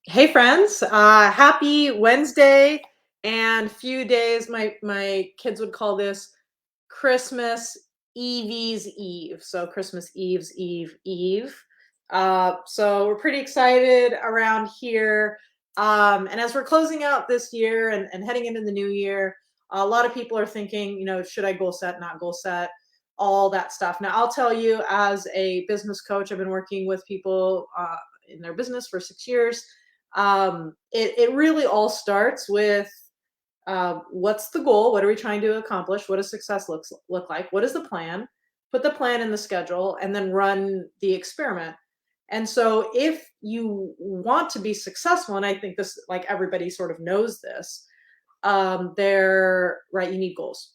Hey friends, happy Wednesday and few days. My kids would call this Christmas Eve's Eve. So Christmas Eve's Eve. So we're pretty excited around here. And as we're closing out this year and heading into the new year, a lot of people are thinking, should I goal set, not goal set, all that stuff. Now, I'll tell you, as a business coach, I've been working with people in their business for 6 years. It really all starts with what's the goal? What are we trying to accomplish? What does success look like? What is the plan? Put the plan in the schedule and then run the experiment. And so if you want to be successful, and I think this, like, everybody sort of knows this, they're right, you need goals.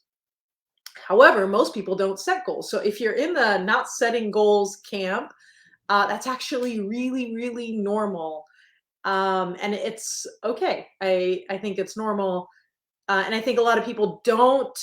However, most people don't set goals. So if you're in the not setting goals camp, that's actually really, really normal, and it's okay. I think it's normal, and I think a lot of people don't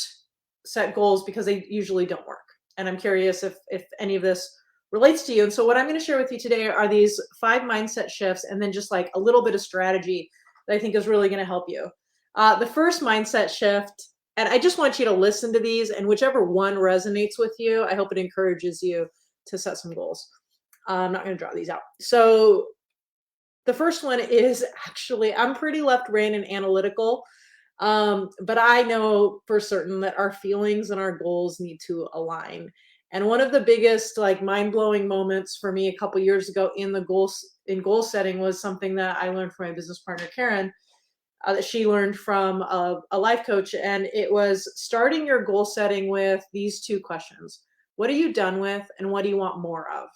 set goals because they usually don't work. And I'm curious if any of this relates to you. And so, what I'm going to share with you today are these 5 mindset shifts, and then just like a little bit of strategy that I think is really going to help you. The first mindset shift, and I just want you to listen to these, and whichever one resonates with you, I hope it encourages you to set some goals. I'm not going to draw these out. So the first one is, actually, I'm pretty left brain and analytical, but I know for certain that our feelings and our goals need to align. And one of the biggest, like, mind blowing moments for me a couple years ago in goal setting was something that I learned from my business partner Karen, that she learned from a life coach, and it was starting your goal setting with these two questions: What are you done with, and what do you want more of?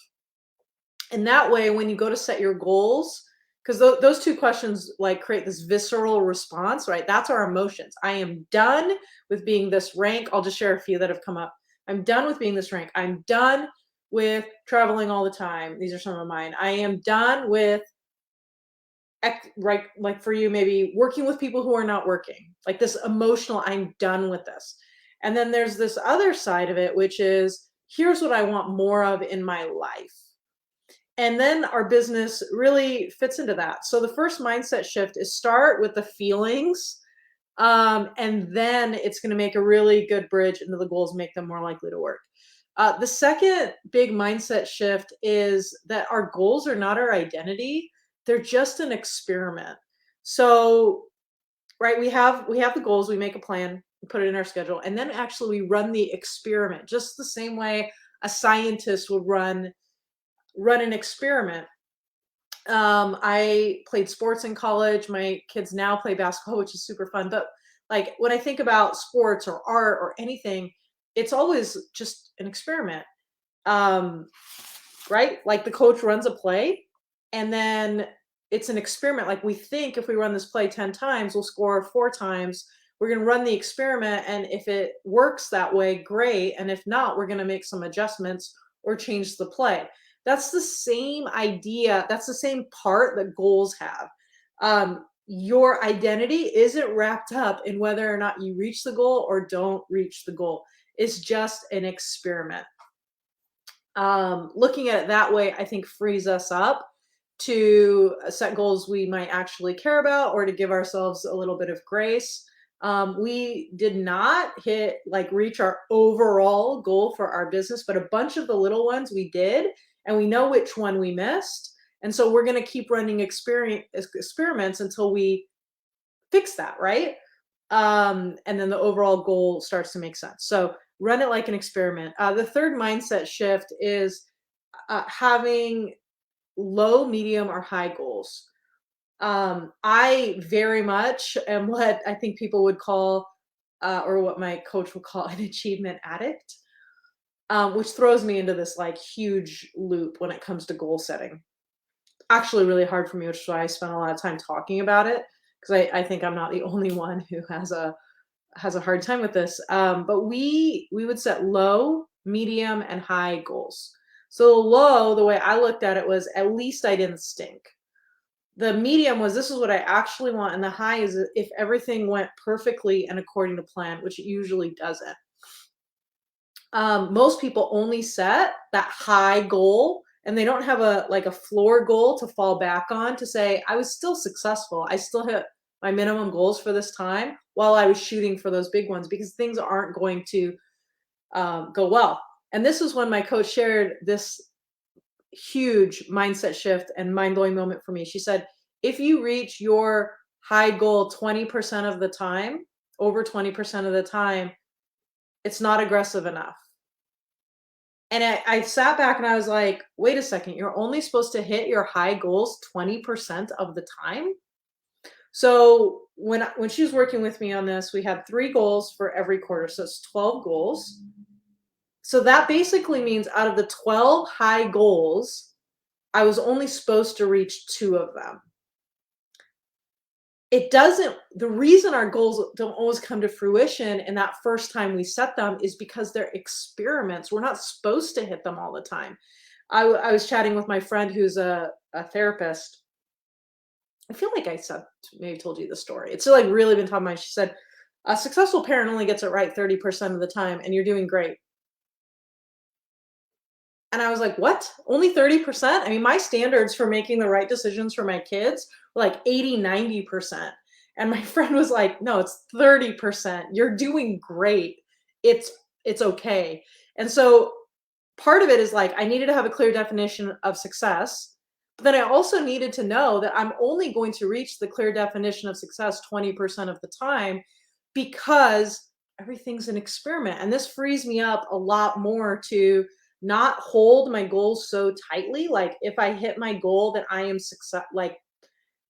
And that way, when you go to set your goals, because those two questions like create this visceral response, right? That's our emotions. I am done with being this rank. I'll just share a few that have come up. I'm done with being this rank. I'm done with traveling all the time. These are some of mine. I am done with, right, like for you, maybe working with people who are not working. Like this emotional, I'm done with this. And then there's this other side of it, which is, here's what I want more of in my life. And then our business really fits into that. So the first mindset shift is start with the feelings, and then it's going to make a really good bridge into the goals, make them more likely to work. The second big mindset shift is that our goals are not our identity; they're just an experiment. So, right, we have the goals, we make a plan, we put it in our schedule, and then actually we run the experiment, just the same way a scientist would run an experiment. I played sports in college. My kids now play basketball, which is super fun. But like when I think about sports or art or anything, it's always just an experiment. Um, right? Like the coach runs a play, and then it's an experiment. Like, we think if we run this play 10 times, we'll score 4 times. We're going to run the experiment. And if it works that way, great. And if not, we're going to make some adjustments or change the play. That's the same idea. That's the same part that goals have. Your identity isn't wrapped up in whether or not you reach the goal or don't reach the goal. It's just an experiment. Looking at it that way, I think, frees us up to set goals we might actually care about, or to give ourselves a little bit of grace. We did not reach our overall goal for our business, but a bunch of the little ones we did, and we know which one we missed. And so we're going to keep running experiments until we fix that, right? And then the overall goal starts to make sense. So run it like an experiment. The third mindset shift is having low, medium, or high goals. I very much am what I think people would call, or what my coach would call, an achievement addict, which throws me into this like huge loop when it comes to goal setting. Actually, really hard for me, which is why I spent a lot of time talking about it, because I think I'm not the only one who has a hard time with this. But we would set low, medium, and high goals. So low, the way I looked at it was, at least I didn't stink. The medium was, this is what I actually want, and the high is if everything went perfectly and according to plan, which it usually doesn't. Most people only set that high goal and they don't have a floor goal to fall back on to say, I was still successful. I still hit my minimum goals for this time while I was shooting for those big ones, because things aren't going to go well. And this is when my coach shared this huge mindset shift and mind-blowing moment for me. She said, if you reach your high goal 20% of the time, over 20% of the time, it's not aggressive enough. And I sat back and I was like, wait a second, you're only supposed to hit your high goals 20% of the time? So when she was working with me on this, we had 3 goals for every quarter. So it's 12 goals. So that basically means out of the 12 high goals, I was only supposed to reach 2 of them. It doesn't The reason our goals don't always come to fruition in that first time we set them is because they're experiments. We're not supposed to hit them all the time. I was chatting with my friend who's a therapist. I feel like maybe told you the story. It's like really been top of mind. She said, a successful parent only gets it right 30% of the time, and you're doing great. And I was like, what? Only 30%? I mean, my standards for making the right decisions for my kids were like 80, 90%. And my friend was like, no, it's 30%. You're doing great. It's okay. And so part of it is like I needed to have a clear definition of success, but then I also needed to know that I'm only going to reach the clear definition of success 20% of the time, because everything's an experiment. And this frees me up a lot more to not hold my goals so tightly. Like if I hit my goal, that I am success, like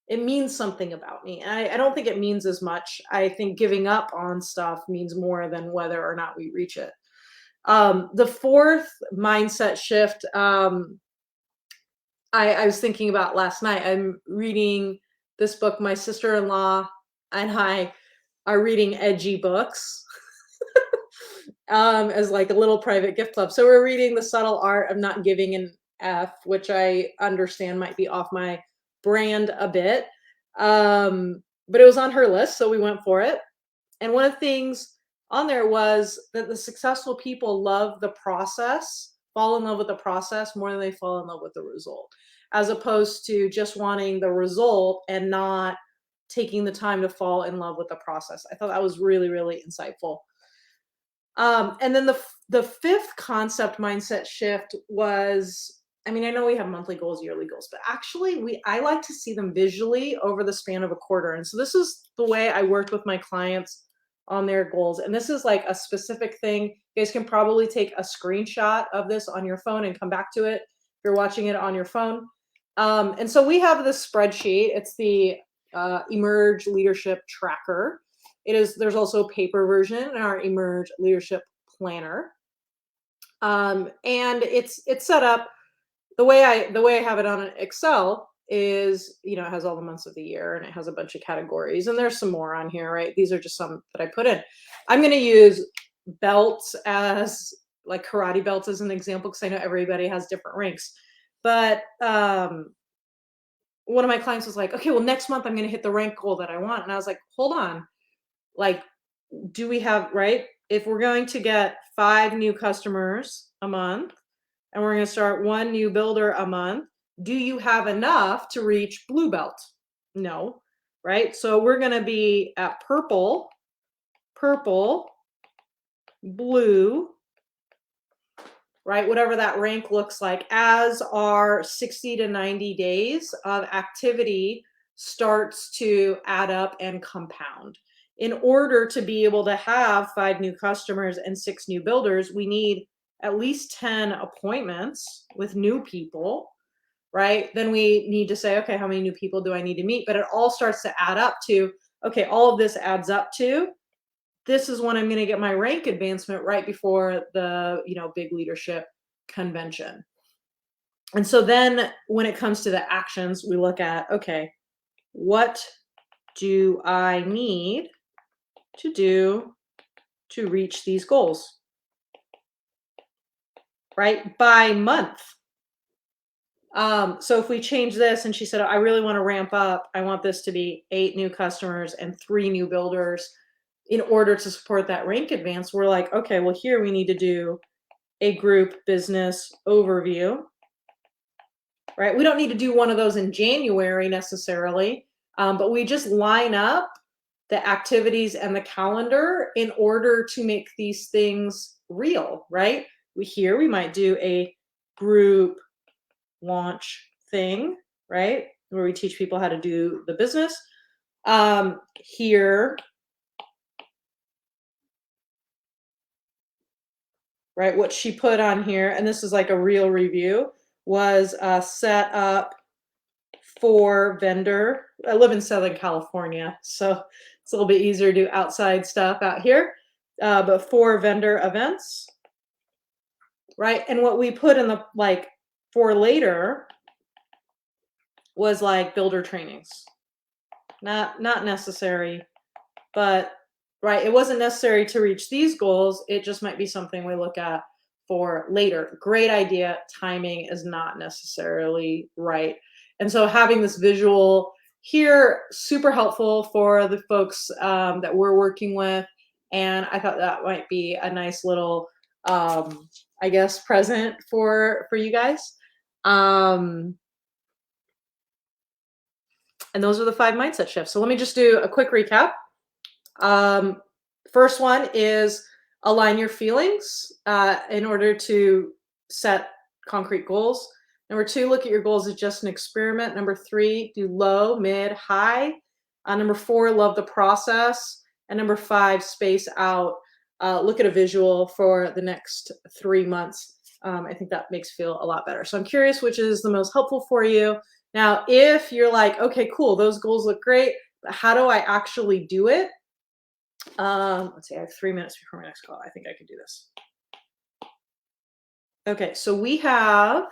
it means something about me. And I don't think it means as much. I think giving up on stuff means more than whether or not we reach it. The fourth mindset shift, I was thinking about last night. I'm reading this book. My sister-in-law and I are reading edgy books as like a little private gift club. So we're reading The Subtle Art of Not Giving an F, which I understand might be off my brand a bit. But it was on her list, so we went for it. And one of the things on there was that the successful people love the process, fall in love with the process more than they fall in love with the result, as opposed to just wanting the result and not taking the time to fall in love with the process. I thought that was really, really insightful. And then the fifth concept mindset shift was, I mean, I know we have monthly goals, yearly goals, but actually I like to see them visually over the span of a quarter. And so this is the way I worked with my clients on their goals. And this is like a specific thing. You guys can probably take a screenshot of this on your phone and come back to it if you're watching it on your phone. And so we have this spreadsheet. It's the Emerge Leadership Tracker. There's also a paper version in our Emerge Leadership Planner. And it's set up the way I have it on Excel is, it has all the months of the year and it has a bunch of categories, and there's some more on here, right? These are just some that I put in. I'm going to use belts as like karate belts as an example, because I know everybody has different ranks. But one of my clients was like, okay, well, next month I'm going to hit the rank goal that I want. And I was like, hold on. Like, do we have, right? If we're going to get 5 new customers a month and we're going to start 1 new builder a month, do you have enough to reach blue belt? No, right? So we're going to be at purple, blue, right? Whatever that rank looks like, as our 60 to 90 days of activity starts to add up and compound. In order to be able to have 5 new customers and 6 new builders, we need at least 10 appointments with new people, right? Then we need to say, okay, how many new people do I need to meet? But it all starts to add up to, okay, all of this adds up to, this is when I'm going to get my rank advancement right before the, big leadership convention. And so then when it comes to the actions, we look at, okay, what do I need to do to reach these goals, right? By month. So if we change this, and she said, I really want to ramp up, I want this to be 8 new customers and 3 new builders in order to support that rank advance. We're like, okay, well, here we need to do a group business overview. right? We don't need to do one of those in January necessarily, but we just line up the activities and the calendar in order to make these things real, right? We might do a group launch thing, right? Where we teach people how to do the business. Here, right, what she put on here, and this is like a real review, was set up for vendor. I live in Southern California, so it's a little bit easier to do outside stuff out here, but for vendor events, right? And what we put in the like for later was like builder trainings. Not necessary, but right, it wasn't necessary to reach these goals. It just might be something we look at for later. Great idea. Timing is not necessarily right. And so having this visual here, super helpful for the folks that we're working with. And I thought that might be a nice little, I guess, present for you guys. And those are the 5 mindset shifts. So let me just do a quick recap. First one is align your feelings in order to set concrete goals. Number 2, look at your goals as just an experiment. Number 3, do low, mid, high. Number 4, love the process. And number 5, space out. Look at a visual for the next 3 months. I think that makes feel a lot better. So I'm curious which is the most helpful for you. Now, if you're like, okay, cool, those goals look great, but how do I actually do it? Let's see, I have 3 minutes before my next call. I think I can do this. Okay, so we have,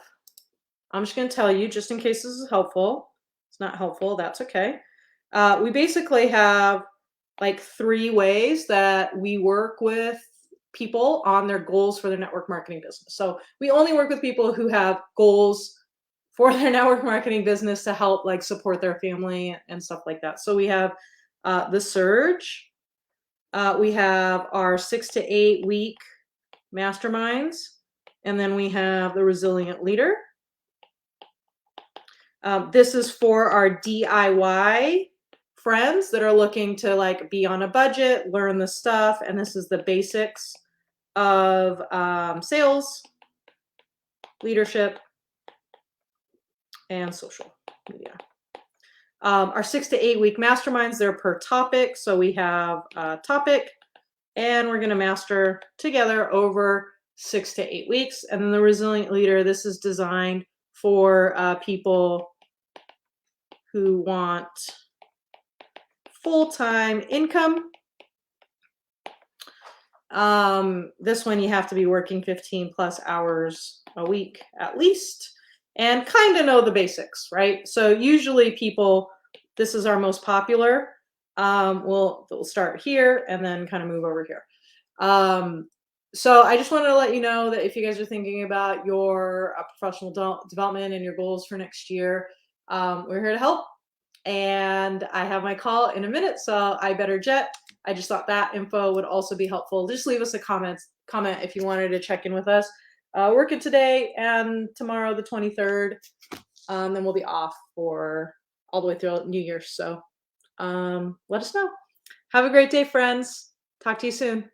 I'm just going to tell you, just in case this is helpful. It's not helpful, that's okay. We basically have like 3 ways that we work with people on their goals for their network marketing business. So we only work with people who have goals for their network marketing business to help like support their family and stuff like that. So we have the surge. We have our 6 to 8 week masterminds, and then we have the resilient leader. This is for our DIY friends that are looking to like be on a budget, learn the stuff, and this is the basics of sales, leadership, and social media. Our 6 to 8 week masterminds, they're per topic. So we have a topic and we're going to master together over 6 to 8 weeks. And then the resilient leader, this is designed for people who want full-time income. This one, you have to be working 15 plus hours a week at least and kind of know the basics, right? So usually people, this is our most popular. We'll start here and then kind of move over here. So I just wanted to let you know that if you guys are thinking about your professional development and your goals for next year, we're here to help. And I have my call in a minute, so I better jet. I just thought that info would also be helpful. Just leave us a comment if you wanted to check in with us. Working today and tomorrow, the 23rd. Then we'll be off for all the way through New Year's. So let us know. Have a great day, friends. Talk to you soon.